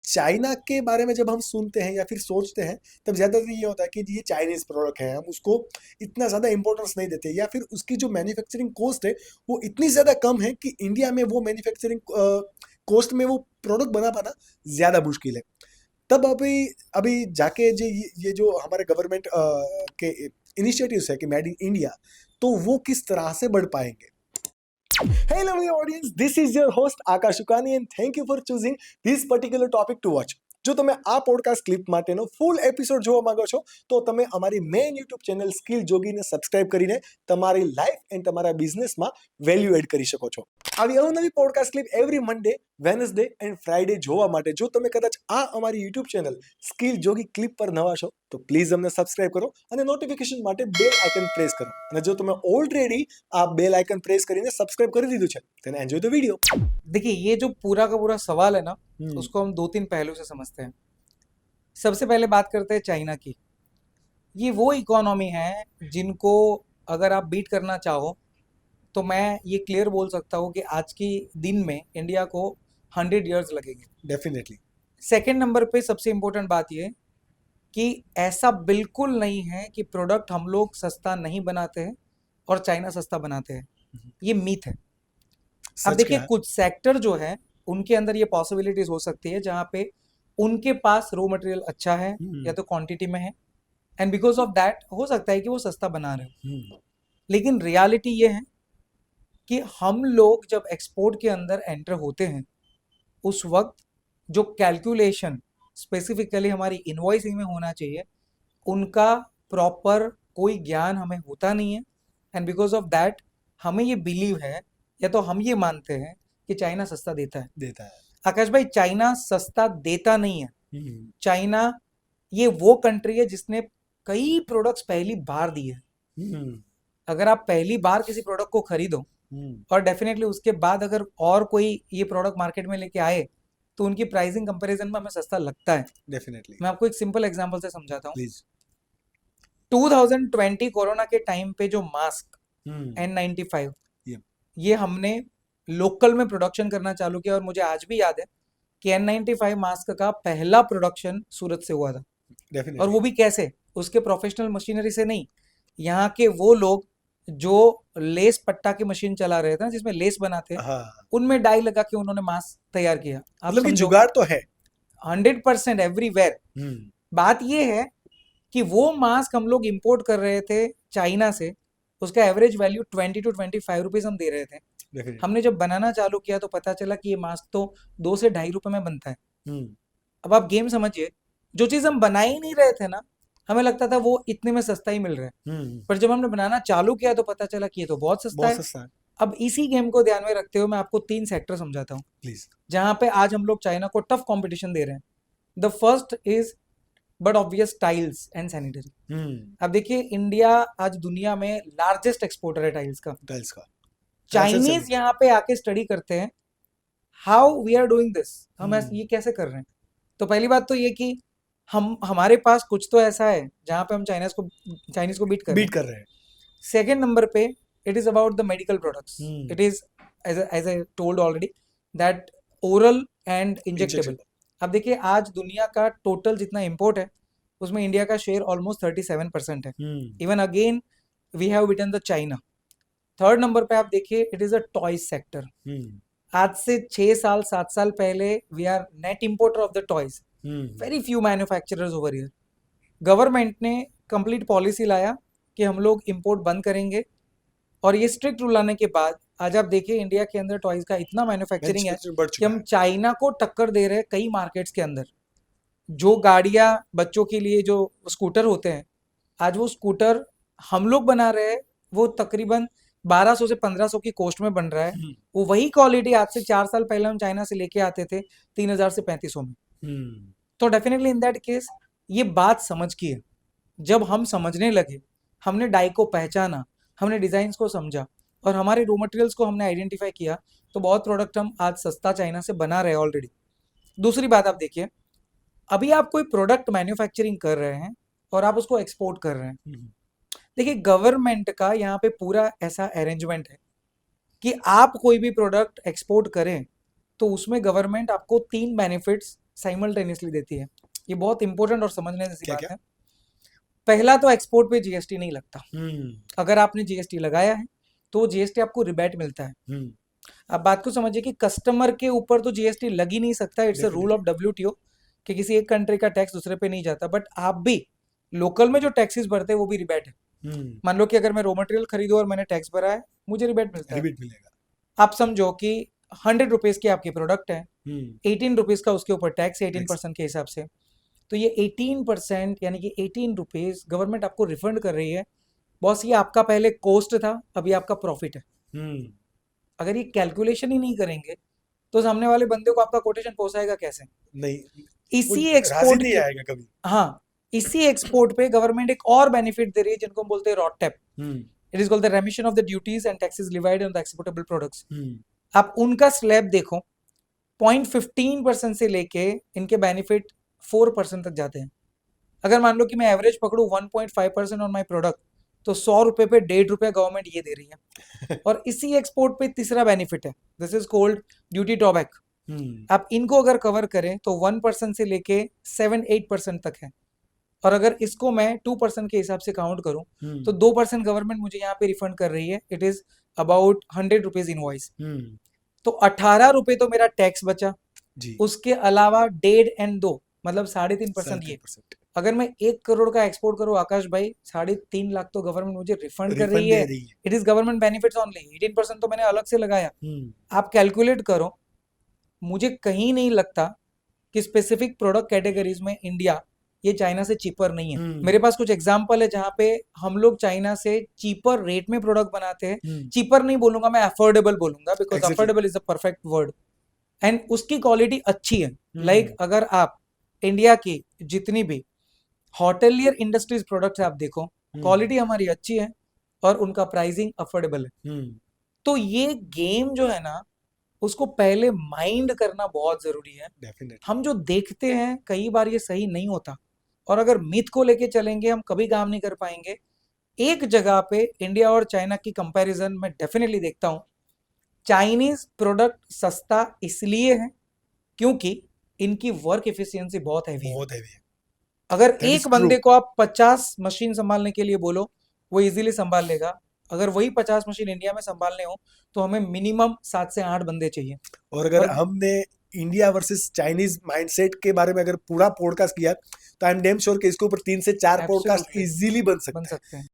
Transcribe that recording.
China के बारे में जब हम सुनते हैं या फिर सोचते हैं, तब ज़्यादातर ये होता है कि ये चाइनीज़ प्रोडक्ट है, हम उसको इतना ज़्यादा इम्पोर्टेंस नहीं देते, या फिर उसकी जो मैन्युफैक्चरिंग कॉस्ट है वो इतनी ज़्यादा कम है कि इंडिया में वो मैन्युफैक्चरिंग कॉस्ट में वो प्रोडक्ट बना पाना ज़्यादा मुश्किल है। तब अभी अभी जाके ये जो हमारे गवर्नमेंट के इनिशिएटिव्स है कि मेड इन इंडिया, तो वो किस तरह से बढ़ पाएंगे। Hey lovely audience, this is your host Akash Ukani and thank you for choosing this particular topic to watch. જો તમે આ પોડકાસ્ટ ક્લિપ માટેનો ફૂલ એપિસોડ જોવા માંગો છો તો તમે અમારી મેઇન યુટ્યુબ ચેનલ સ્કિલ જોગીને સબસ્ક્રાઇબ કરીને તમારી લાઈફ એન્ડ તમારા બિઝનેસમાં વેલ્યુ એડ કરી શકો છો. આવી અવનવી podcast clip every Monday, Wednesday and Friday જોવા માટે જો તમે કદાચ આ અમારી યુટ્યુબ ચેનલ સ્કિલ જોગી ક્લિપ પર નવા છો તો પ્લીઝ અમને સબસ્ક્રાઇબ કરો અને નોટિફિકેશન માટે બેલ આઇકન પ્રેસ કરો. અને જો તમે ઓલરેડી આ બેલ આઇકન પ્રેસ કરીને સબસ્ક્રાઇબ કરી દીધું છે then enjoy the video. देखिए, ये जो पूरा का पूरा सवाल है ना, उसको हम 2-3 पहलू से समझते हैं. सबसे पहले बात करते हैं चाइना की. ये वो इकोनॉमी है जिनको अगर आप बीट करना चाहो तो मैं ये क्लियर बोल सकता हूँ कि आज की दिन में इंडिया को 100 इयर्स लगेंगे. डेफिनेटली. सेकेंड नंबर पे सबसे इम्पोर्टेंट बात ये कि ऐसा बिल्कुल नहीं है कि प्रोडक्ट हम लोग सस्ता नहीं बनाते हैं और चाइना सस्ता बनाते हैं. ये मीथ है. अब देखिए, कुछ सेक्टर जो है उनके अंदर ये पॉसिबिलिटीज हो सकती है जहां पे उनके पास रॉ मटेरियल अच्छा है या तो क्वांटिटी में है, एंड बिकॉज ऑफ दैट हो सकता है कि वो सस्ता बना रहे हो. लेकिन रियलिटी ये है कि हम लोग जब एक्सपोर्ट के अंदर एंटर होते हैं उस वक्त जो कैलकुलेशन स्पेसिफिकली हमारी इनवॉइसिंग में होना चाहिए उनका प्रॉपर कोई ज्ञान हमें होता नहीं है, एंड बिकॉज ऑफ दैट हमें ये बिलीव है या तो हम ये मानते हैं कि चाइना सस्ता देता है. आकाश भाई, चाइना सस्ता देता नहीं है. चाइना ये वो कंट्री है जिसने कई प्रोडक्ट्स पहली बार दिए हैं. अगर आप पहली बार किसी प्रोडक्ट को खरीदो और डेफिनेटली उसके बाद अगर और कोई ये प्रोडक्ट मार्केट में लेके आए तो उनकी प्राइसिंग कंपैरिजन में हमें सस्ता लगता है. डेफिनेटली. मैं आपको एक सिंपल एग्जांपल से समझाता हूँ. 2020 कोरोना के टाइम पे जो मास्क N95 ये हमने लोकल में प्रोडक्शन करना चालू किया और मुझे आज भी याद है कि N95 मास्क का पहला प्रोडक्शन सूरत से हुआ था. Definitely. और वो भी कैसे, उसके प्रोफेशनल मशीनरी से नहीं, यहाँ के वो लोग जो लेस पट्टा की मशीन चला रहे थे ना जिसमें लेस बनाते हैं, हाँ. उनमें डाई लगा के उन्होंने मास्क तैयार किया. मतलब जुगाड़ तो है 100% एवरीवेयर. बात ये है कि वो मास्क हम लोग इंपोर्ट कर रहे थे चाइना से, उसका एवरेज वैल्यू 20 to 25 रुपीज हम दे रहे थे. हमने जब बनाना चालू किया तो पता चला कि ये मास्क तो 2 से 2.5 रुपए में बनता है. अब आप गेम समझिए, जो चीज हम बना ही नहीं रहे थे ना, हमें लगता था वो इतने में सस्ता ही मिल रहा है, पर जब हमने बनाना चालू किया तो पता चला कि ये तो बहुत सस्ता है. अब इसी गेम को ध्यान में रखते हुए मैं आपको 3 सेक्टर समझाता हूँ प्लीज, जहां पे आज हम लोग चाइना को टफ कॉम्पिटिशन दे रहे हैं. The first is but obvious tiles and sanitary. अब देखिए, इंडिया आज दुनिया में लार्जेस्ट एक्सपोर्टर है टाइल्स का. चाइनीज यहाँ पे आके स्टडी करते हैं how we are doing this, हम ये कैसे कर रहे हैं. तो पहली बात तो ये कि हमारे पास कुछ तो ऐसा है जहाँ पे हम चाइनीज को बीट कर रहे हैं. सेकेंड नंबर पे it is about the medical products. It is as I told already that oral and injectable. अब देखिए, आज दुनिया का टोटल जितना इंपोर्ट है उसमें इंडिया का शेयर ऑलमोस्ट 37% है. Even again we have beaten the China. Third number पे आप देखिए, it is a toys sector. आज से 6 साल 7 साल पहले we are net importer of the toys. Very few manufacturers over here. Government ने कंप्लीट पॉलिसी लाया कि हम लोग इंपोर्ट बंद करेंगे, और ये स्ट्रिक्ट रूल लाने के बाद आज आप देखिए इंडिया के अंदर टॉयज का इतना मैन्युफैक्चरिंग है कि हम चाइना को टक्कर दे रहे हैं कई मार्केट्स के अंदर. जो गाड़ियां बच्चों के लिए जो स्कूटर होते हैं, आज वो स्कूटर हम लोग बना रहे हैं, वो तकरीबन 1200 से 1500 की कॉस्ट में बन रहा है. वो वही क्वालिटी आज से 4 साल पहले हम चाइना से लेके आते थे 3000 से 3500 में. तो डेफिनेटली इन दैट केस ये बात समझ की है. जब हम समझने लगे, हमने डाई को पहचाना, हमने डिजाइन को समझा और हमारे रॉ मटेरियल्स को हमने आइडेंटिफाई किया, तो बहुत प्रोडक्ट हम आज सस्ता चाइना से बना रहे हैं ऑलरेडी. दूसरी बात आप देखिए, अभी आप कोई प्रोडक्ट मैन्युफैक्चरिंग कर रहे हैं और आप उसको एक्सपोर्ट कर रहे हैं. देखिए, गवर्नमेंट का यहाँ पे पूरा ऐसा अरेंजमेंट है कि आप कोई भी प्रोडक्ट एक्सपोर्ट करें तो उसमें गवर्नमेंट आपको 3 बेनिफिट्स साइमल्टेनियसली देती है। ये बहुत इंपॉर्टेंट और समझने जैसी क्या बात क्या? है। पहला तो एक्सपोर्ट पे जीएसटी नहीं लगता। हम्म अगर आपने जीएसटी लगाया है तो जीएसटी आपको रिबेट मिलता है। हम्म आप बात को समझिए कि कस्टमर के ऊपर तो जीएसटी लग ही नहीं सकता। It's a rule of definitely. WTO कि किसी एक कंट्री का टैक्स दूसरे पे नहीं जाता। बट आप भी लोकल में जो टैक्सेस भरते हैं वो भी रिबेट है। हम्म मान लो कि अगर मैं रॉ मटेरियल खरीदूं और मैंने टैक्स भरा है, मुझे रिबेट मिलता है। रिबीट मिलेगा। आप समझो कि 100 रुपीज की आपकी प्रोडक्ट है, हम्म 18 रुपीज का उसके ऊपर टैक्स है टैक्स। 18% के हिसाब से। तो ये 18% यानी कि 18 रुपीज गवर्नमेंट आपको रिफंड कर रही है। बॉस ये आपका पहले कॉस्ट था, अभी आपका प्रॉफिट है। हम्म अगर ये कैलकुलेशन ही नहीं करेंगे तो सामने वाले बंदे को आपका कोटेशन पोसाएगा कैसे? नहीं, वो इसी राजी एक्सपोर्ट नहीं के, आएगा कभी। हाँ, इसी एक्सपोर्ट पे गवर्नमेंट एक और बेनिफिट दे रही है जिनको हम बोलते हैं RoDTEP. Hmm it is called the remission of the duties and taxes levied on the exportable products. Hmm आप उनका स्लैब देखो, 0.15% से लेके इनके बेनिफिट 4% तक जाते हैं। अगर मान लो कि मैं एवरेज पकड़ू 1.5% ऑन माई प्रोडक्ट, तो 100 रुपए पे 1.5 रुपया गवर्नमेंट ये दे रही है। और इसी एक्सपोर्ट पे तीसरा बेनिफिट है, this is cold duty drawback. आप इनको अगर कवर करें तो 1% से लेके 7-8% तक है। और अगर इसको मैं 2% के हिसाब से काउंट करूं तो 2% गवर्नमेंट मुझे यहाँ पे रिफंड कर रही है। It is about 100 rupees invoice. तो 18 रुपए तो मेरा टैक्स बचा। जी। उसके अलावा 1.5 और 2 मतलब 3.5% ये। 3.5% अगर मैं 1 करोड़ का एक्सपोर्ट करूं आकाश भाई, 3.5 लाख तो गवर्नमेंट मुझे रिफंड कर रही रिफंड दे है। रही है। It is government benefits only. 18% तो मैंने अलग से लगाया। हम्म आप कैलकुलेट करो, मुझे कहीं नहीं लगता कि स्पेसिफिक प्रोडक्ट कैटेगरीज में इंडिया ये चाइना से चीपर नहीं है। मेरे पास कुछ एग्जांपल है जहां पे हम लोग चाइना से चीपर रेट में प्रोडक्ट बनाते हैं। चीपर नहीं बोलूंगा मैं, अफोर्डेबल बोलूंगा, because exactly. Affordable is the perfect word. And उसकी क्वालिटी अच्छी है। लाइक अगर आप इंडिया की जितनी भी होटलियर इंडस्ट्रीज प्रोडक्ट्स आप देखो, क्वालिटी हमारी अच्छी है और उनका प्राइसिंग अफोर्डेबल है। तो ये गेम जो है ना, उसको पहले माइंड करना बहुत जरूरी है। डेफिनेटली। हम जो देखते हैं कई बार ये सही नहीं होता, और अगर मिथ को लेके चलेंगे हम कभी काम नहीं कर पाएंगे। एक जगह पे इंडिया और चाइना की कंपैरिजन मैं डेफिनेटली देखता हूँ। चाइनीज प्रोडक्ट सस्ता इसलिए है क्योंकि इनकी वर्क एफिशिएंसी बहुत हैवी है। बहुत हैवी है। अगर दैट एक इज ट्रू। बंदे को आप 50 मशीन संभालने के लिए बोलो, वो इजीली संभाल लेगा। अगर वही 50 मशीन इंडिया में संभालने हो तो हमें मिनिमम 7 से 8 बंदे चाहिए। और अगर और हमने इंडिया वर्सेस चाइनीज माइंडसेट के बारे में अगर पूरा पॉडकास्ट किया तो आई एम डेम श्योर कि इसके ऊपर 3 से 4 पॉडकास्ट एब्सोल्युटली इजीली बन बन सकता है। सकते हैं।